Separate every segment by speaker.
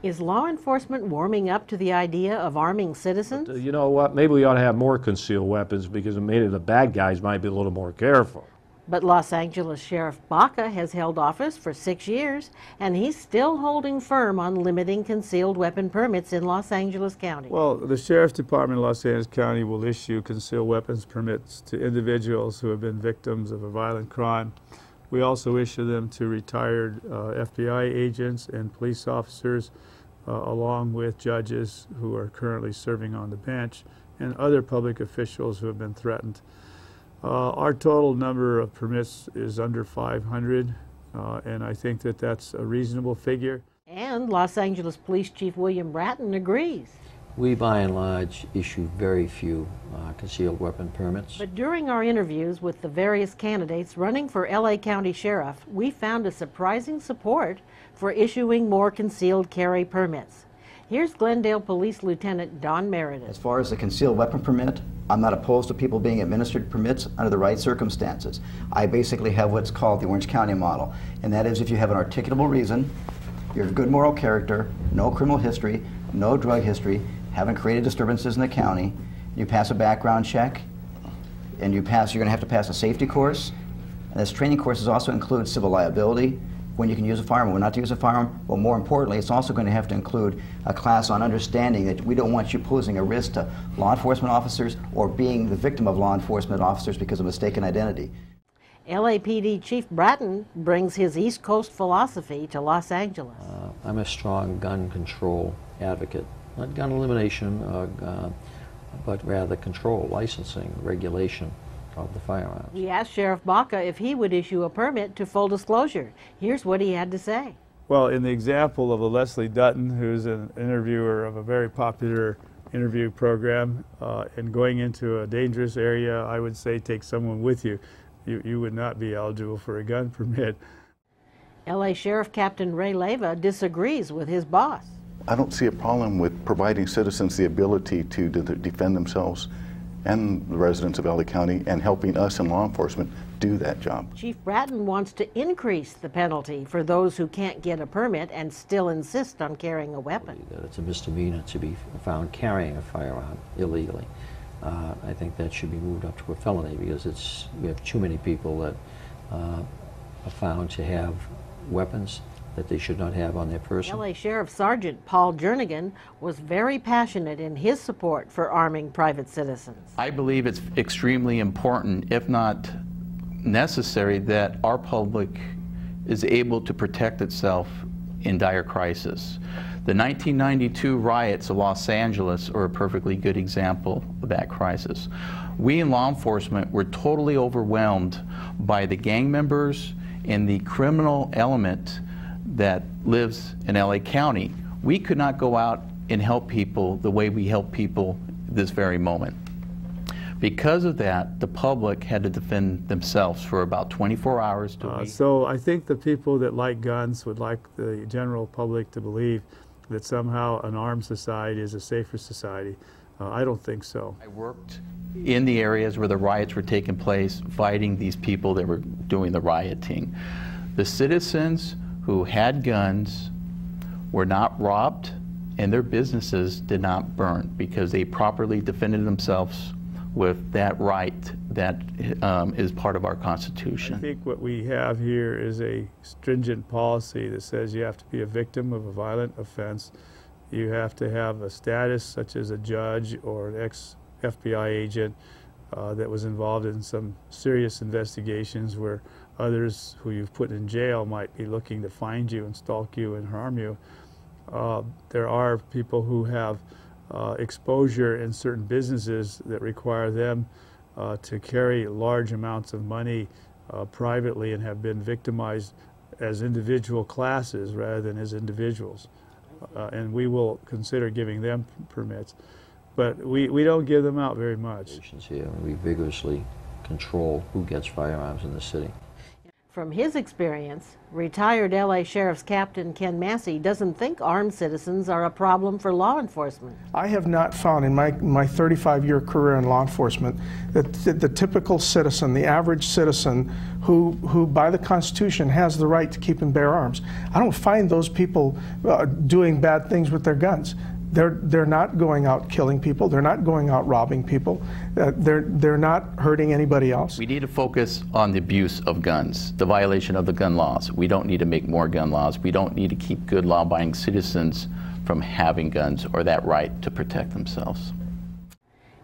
Speaker 1: Is law enforcement warming up to the idea of arming citizens?
Speaker 2: But, you know what? Maybe we ought to have more concealed weapons because maybe the bad guys might be a little more careful.
Speaker 1: But Los Angeles Sheriff Baca has held office for 6 years, and he's still holding firm on limiting concealed weapon permits in Los Angeles County.
Speaker 3: Well, the Sheriff's Department of Los Angeles County will issue concealed weapons permits to individuals who have been victims of a violent crime. We also issue them to retired FBI agents and police officers, along with judges who are currently serving on the bench and other public officials who have been threatened. Our total number of permits is under 500, and I think that that's a reasonable figure.
Speaker 1: And Los Angeles Police Chief William Bratton agrees.
Speaker 4: We, by and large, issue very few concealed weapon permits.
Speaker 1: But during our interviews with the various candidates running for LA County Sheriff, we found a surprising support for issuing more concealed carry permits. Here's Glendale Police Lieutenant Don Meredith.
Speaker 5: As far as the concealed weapon permit, I'm not opposed to people being administered permits under the right circumstances. I basically have what's called the Orange County model, and that is if you have an articulable reason, you're of good moral character, no criminal history, no drug history, haven't created disturbances in the county, you pass a background check, and you're going to have to pass a safety course, and this training courses also include civil liability, when you can use a firearm, when not to use a firearm, but more importantly, it's also going to have to include a class on understanding that we don't want you posing a risk to law enforcement officers or being the victim of law enforcement officers because of mistaken identity.
Speaker 1: LAPD Chief Bratton brings his East Coast philosophy to Los Angeles.
Speaker 4: I'm a strong gun control advocate. Not gun elimination, but rather control, licensing, regulation of the firearms.
Speaker 1: We asked Sheriff Baca if he would issue a permit to full disclosure. Here's what he had to say.
Speaker 3: Well, in the example of a Leslie Dutton, who's an interviewer of a very popular interview program, and going into a dangerous area, I would say take someone with you. You would not be eligible for a gun permit.
Speaker 1: LA Sheriff Captain Ray Leyva disagrees with his boss.
Speaker 6: I don't see a problem with providing citizens the ability to defend themselves and the residents of LA County and helping us in law enforcement do that job.
Speaker 1: Chief Bratton wants to increase the penalty for those who can't get a permit and still insist on carrying a weapon.
Speaker 4: It's a misdemeanor to be found carrying a firearm illegally. I think that should be moved up to a felony because we have too many people that are found to have weapons that they should not have on their person.
Speaker 1: LA Sheriff Sergeant Paul Jernigan was very passionate in his support for arming private citizens.
Speaker 7: I believe it's extremely important, if not necessary, that our public is able to protect itself in dire crisis. The 1992 riots of Los Angeles are a perfectly good example of that crisis. We in law enforcement were totally overwhelmed by the gang members and the criminal element that lives in LA County. We could not go out and help people the way we help people this very moment. Because of that, the public had to defend themselves for about 24 hours to a week.
Speaker 3: So I think the people that like guns would like the general public to believe that somehow an armed society is a safer society. I don't think so.
Speaker 7: I worked in the areas where the riots were taking place, fighting these people that were doing the rioting. The citizens who had guns were not robbed, and their businesses did not burn because they properly defended themselves with that right that is part of our Constitution.
Speaker 3: I think what we have here is a stringent policy that says you have to be a victim of a violent offense. You have to have a status such as a judge or an ex-FBI agent that was involved in some serious investigations where others who you've put in jail might be looking to find you and stalk you and harm you. There are people who have exposure in certain businesses that require them to carry large amounts of money privately and have been victimized as individual classes rather than as individuals. And we will consider giving them permits. But we don't give them out very much.
Speaker 4: Here, we vigorously control who gets firearms in the city.
Speaker 1: From his experience, retired LA Sheriff's Captain Ken Massey doesn't think armed citizens are a problem for law enforcement.
Speaker 8: I have not found in my 35-year career in law enforcement that the typical citizen, the average citizen who by the Constitution has the right to keep and bear arms, I don't find those people doing bad things with their guns. They're not going out killing people. They're not going out robbing people. They're not hurting anybody else.
Speaker 7: We need to focus on the abuse of guns, the violation of the gun laws. We don't need to make more gun laws. We don't need to keep good law-abiding citizens from having guns or that right to protect themselves.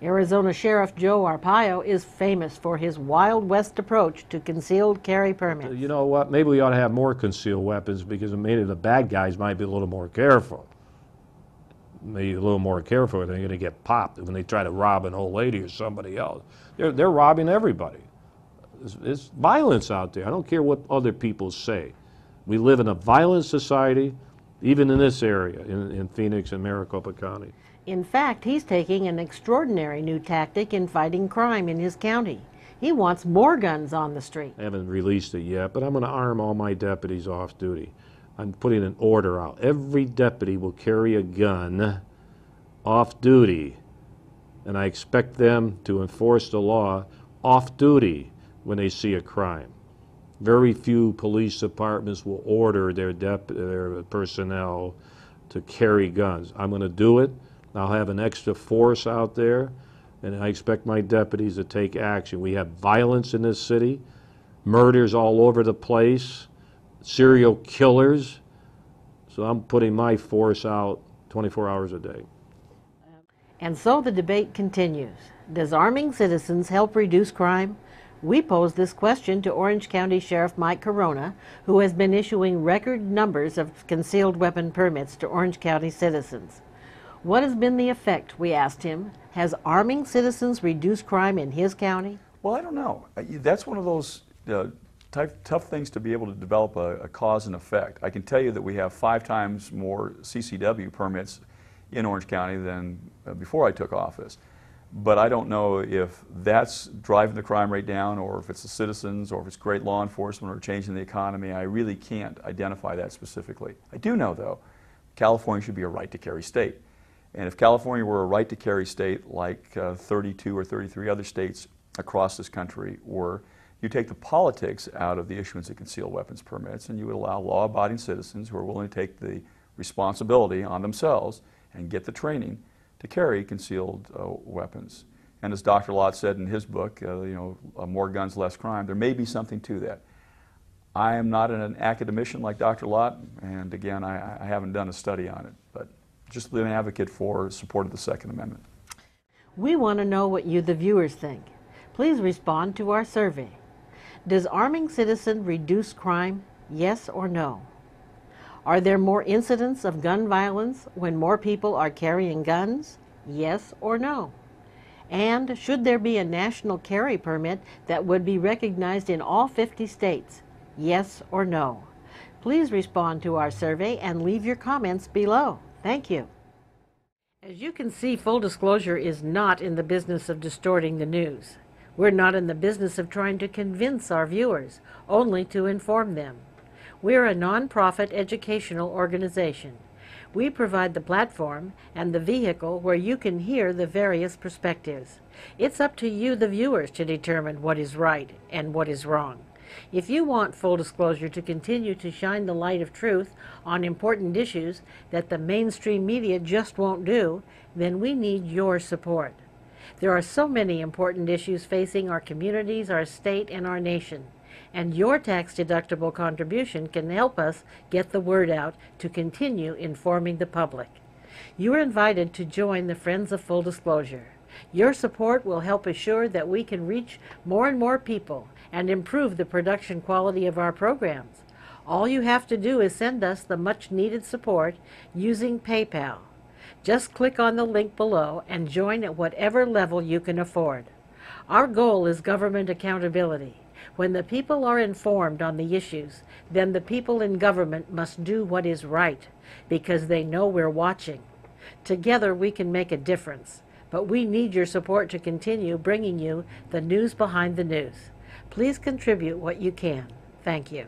Speaker 1: Arizona Sheriff Joe Arpaio is famous for his Wild West approach to concealed carry permits.
Speaker 2: You know what? Maybe we ought to have more concealed weapons because maybe the bad guys might be a little more careful. Maybe a little more careful, they're going to get popped when they try to rob an old lady or somebody else. They're robbing everybody. It's violence out there. I don't care what other people say. We live in a violent society, even in this area, in Phoenix and Maricopa County.
Speaker 1: In fact, he's taking an extraordinary new tactic in fighting crime in his county. He wants more guns on the street.
Speaker 2: I haven't released it yet, but I'm going to arm all my deputies off duty. I'm putting an order out. Every deputy will carry a gun off duty, and I expect them to enforce the law off duty when they see a crime. Very few police departments will order their personnel to carry guns. I'm going to do it. I'll have an extra force out there, and I expect my deputies to take action. We have violence in this city, murders all over the place, serial killers, so I'm putting my force out 24 hours a day.
Speaker 1: And so the debate continues. Does arming citizens help reduce crime? We pose this question to Orange County Sheriff Mike Corona, who has been issuing record numbers of concealed weapon permits to Orange County citizens. What has been the effect, we asked him. Has arming citizens reduced crime in his county?
Speaker 9: Well, I don't know. That's one of those tough things to be able to develop a cause and effect. I can tell you that we have 5 times more CCW permits in Orange County than before I took office. But I don't know if that's driving the crime rate down, or if it's the citizens, or if it's great law enforcement, or changing the economy. I really can't identify that specifically. I do know, though, California should be a right to carry state. And if California were a right to carry state like 32 or 33 other states across this country were, you take the politics out of the issuance of concealed weapons permits, and you would allow law-abiding citizens who are willing to take the responsibility on themselves and get the training to carry concealed weapons. And as Dr. Lott said in his book, More Guns, Less Crime, there may be something to that. I am not an academician like Dr. Lott, and again, I haven't done a study on it, but just an advocate for support of the Second Amendment.
Speaker 1: We want to know what you, the viewers, think. Please respond to our survey. Does arming citizens reduce crime, yes or no? Are there more incidents of gun violence when more people are carrying guns, yes or no? And should there be a national carry permit that would be recognized in all 50 states, yes or no? Please respond to our survey and leave your comments below. Thank you. As you can see, full disclosure is not in the business of distorting the news. We're not in the business of trying to convince our viewers, only to inform them. We're a nonprofit educational organization. We provide the platform and the vehicle where you can hear the various perspectives. It's up to you, the viewers, to determine what is right and what is wrong. If you want full disclosure to continue to shine the light of truth on important issues that the mainstream media just won't do, then we need your support. There are so many important issues facing our communities, our state, and our nation, and your tax-deductible contribution can help us get the word out to continue informing the public. You are invited to join the Friends of Full Disclosure. Your support will help assure that we can reach more and more people and improve the production quality of our programs. All you have to do is send us the much-needed support using PayPal. Just click on the link below and join at whatever level you can afford. Our goal is government accountability. When the people are informed on the issues, then the people in government must do what is right, because they know we're watching. Together we can make a difference, but we need your support to continue bringing you the news behind the news. Please contribute what you can. Thank you.